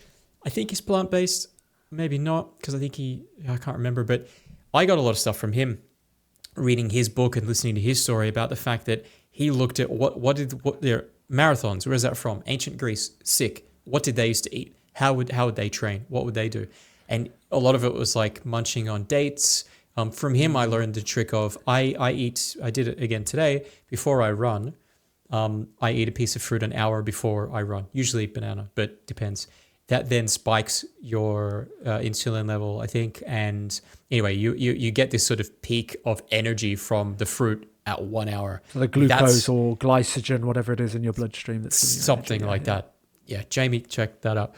I think he's plant-based, maybe not, because I can't remember, but I got a lot of stuff from him, reading his book and listening to his story about the fact that he looked at what their marathons, where is that from? Ancient Greece, sick. What did they used to eat? How would they train? What would they do? And a lot of it was like munching on dates. From him, I learned the trick of I did it again today, before I run, I eat a piece of fruit an hour before I run, usually banana, but depends. That then spikes your insulin level, I think. And anyway, you get this sort of peak of energy from the fruit at 1 hour. So the glucose or glycogen, whatever it is in your bloodstream. That's something like that. Yeah, Jamie, check that out.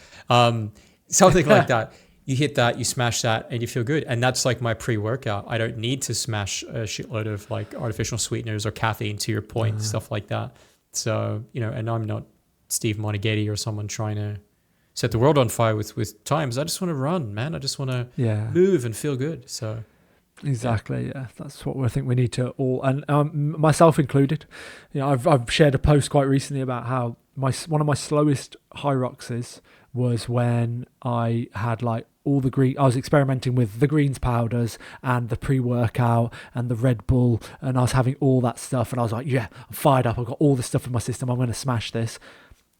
Something like that. You hit that, you smash that, and you feel good. And that's like my pre-workout. I don't need to smash a shitload of like artificial sweeteners or caffeine, to your point, stuff like that. So, and I'm not Steve Moneghetti or someone trying to set the world on fire with times. I just want to run, man. I just want to move and feel good. So exactly, yeah. That's what I think we need to all, and myself included. I've shared a post quite recently about how one of my slowest high rocks was when I had like all the green. I was experimenting with the greens powders and the pre-workout and the Red Bull, and I was having all that stuff. And I was like, yeah, I'm fired up. I've got all this stuff in my system. I'm going to smash this.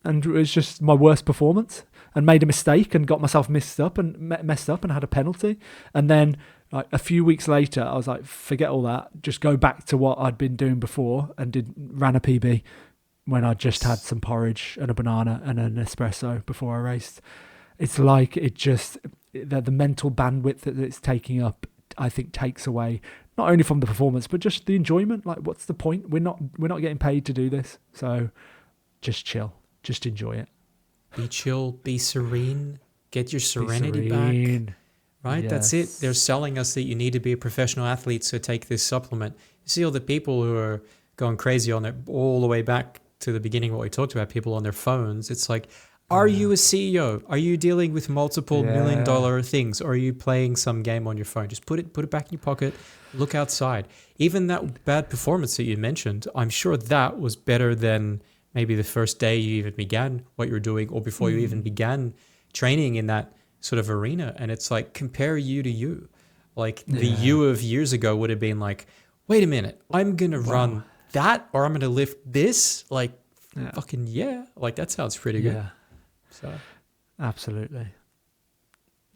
And it was just my worst performance, and made a mistake and got myself messed up and had a penalty. And then like a few weeks later, I was like, forget all that. Just go back to what I'd been doing before, and ran a PB when I just had some porridge and a banana and an espresso before I raced. It's like the mental bandwidth that it's taking up, I think, takes away not only from the performance but just the enjoyment. Like, what's the point? We're not getting paid to do this, so just chill. Just enjoy it. Be chill, be serene, get your serenity back. Right? Yes. That's it. They're selling us that you need to be a professional athlete, so take this supplement. You see all the people who are going crazy on it all the way back to the beginning, what we talked about, people on their phones. It's like, are you a CEO? Are you dealing with multiple $1 million things? Or are you playing some game on your phone? Just put it back in your pocket. Look outside. Even that bad performance that you mentioned, I'm sure that was better than maybe the first day you even began what you're doing, or before you even began training in that sort of arena. And it's like, compare you to you. Like the you of years ago would have been like, wait a minute, I'm going to run that, or I'm going to lift this. Like, fucking like that sounds pretty good. So absolutely.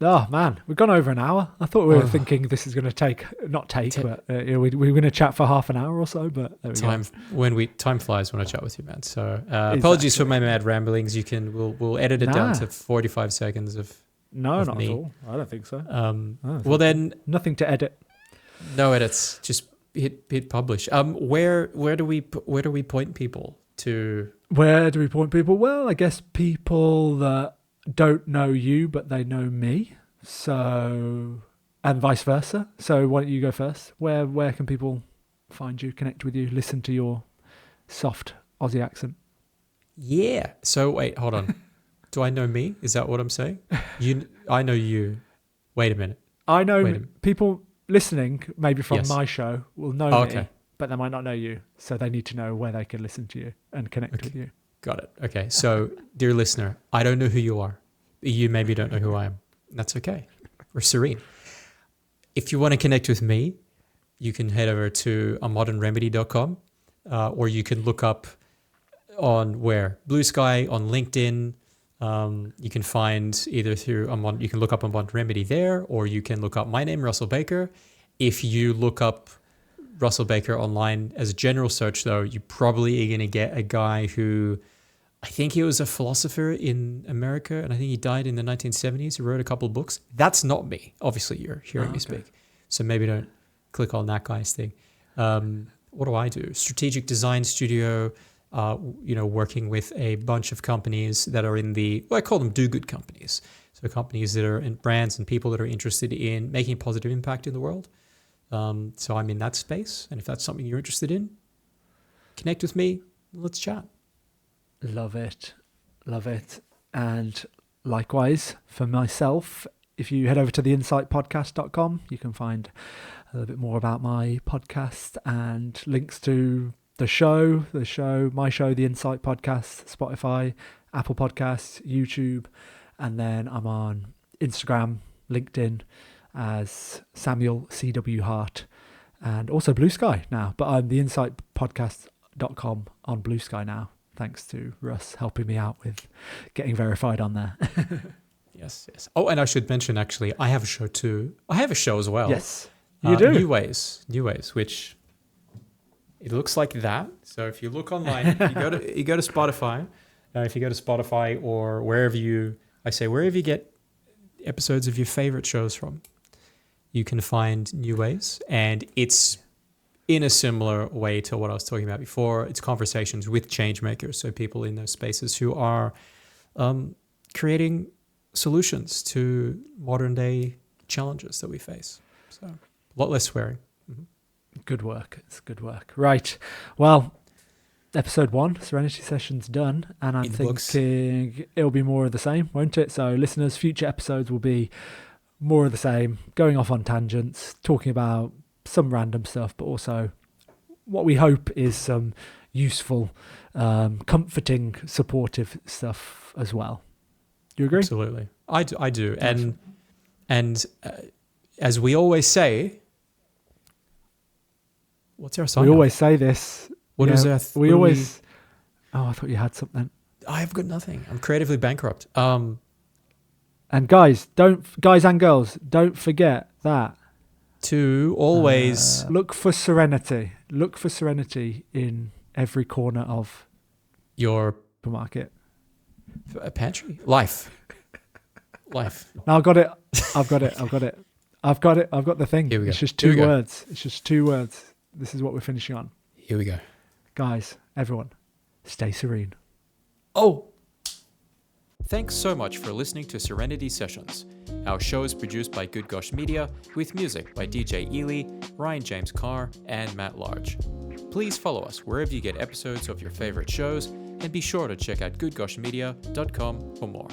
Oh man, we've gone over an hour. I thought we were thinking this is going to but we're going to chat for half an hour or so. But there we go. Time flies when I chat with you, man. So apologies for my mad ramblings. We'll edit it down to 45 seconds of not me. At all. I don't think so. Well then, nothing to edit. No edits. Just hit publish. Where do we point people to? Where do we point people? Well, I guess people that don't know you, but they know me. So, and vice versa. So why don't you go first? Where can people find you, connect with you, listen to your soft Aussie accent? Yeah. So wait, hold on. Do I know me? Is that what I'm saying? I know you. Wait a minute. I know people listening, maybe from my show, will know me, but they might not know you. So they need to know where they can listen to you and connect with you. Got it. Okay. So, dear listener, I don't know who you are. You maybe don't know who I am. That's okay. We're serene. If you want to connect with me, you can head over to amodernremedy.com, or you can look up on Blue Sky, on LinkedIn. You can find either through you can look up Modern Remedy there, or you can look up my name, Russell Baker. If you look up Russell Baker online as a general search, though, you're probably going to get a guy who, I think he was a philosopher in America, and I think he died in the 1970s. He wrote a couple of books. That's not me. Obviously, you're hearing me speak. So maybe don't click on that guy's thing. What do I do? Strategic design studio, working with a bunch of companies that are in I call them do-good companies. So companies that are in brands and people that are interested in making a positive impact in the world. So I'm in that space. And if that's something you're interested in, connect with me. Let's chat. Love it. And likewise for myself, if you head over to theinsightpodcast.com, you can find a little bit more about my podcast and links to my show, The Insight Podcast, Spotify, Apple Podcasts, YouTube. And then I'm on Instagram, LinkedIn as Samuel C.W. Hart, and also Blue Sky now. But I'm theinsightpodcast.com on Blue Sky now, thanks to Russ helping me out with getting verified on there. Yes. Oh, and I should mention, actually, I have a show too. I have a show as well. Yes, you do. New Ways, which it looks like that. So if you look online, you go to Spotify. If you go to Spotify or wherever you get episodes of your favorite shows from, you can find New Ways, and it's in a similar way to what I was talking about before. It's conversations with changemakers, so people in those spaces who are creating solutions to modern day challenges that we face. So a lot less swearing. Mm-hmm. Good work. It's good work. Right. Well, episode 1, Serenity Sessions, done, and I'm thinking it'll be more of the same, won't it? So listeners, future episodes will be more of the same, going off on tangents, talking about some random stuff, but also what we hope is some useful, comforting, supportive stuff as well. Do you agree? Absolutely. I do. And And as we always say, what's our sign? We always say this. What is our? We always. Oh, I thought you had something. I've got nothing. I'm creatively bankrupt. And guys and girls, don't forget that. To always look for serenity. Look for serenity in every corner of your supermarket. Pantry. Life. Now I've got it. I've got the thing. Here we go. It's just 2 words. It's just 2 words. This is what we're finishing on. Here we go. Guys, everyone, stay serene. Oh! Thanks so much for listening to Serenity Sessions. Our show is produced by Good Gosh Media with music by DJ Ely, Ryan James Carr, and Matt Large. Please follow us wherever you get episodes of your favorite shows and be sure to check out goodgoshmedia.com for more.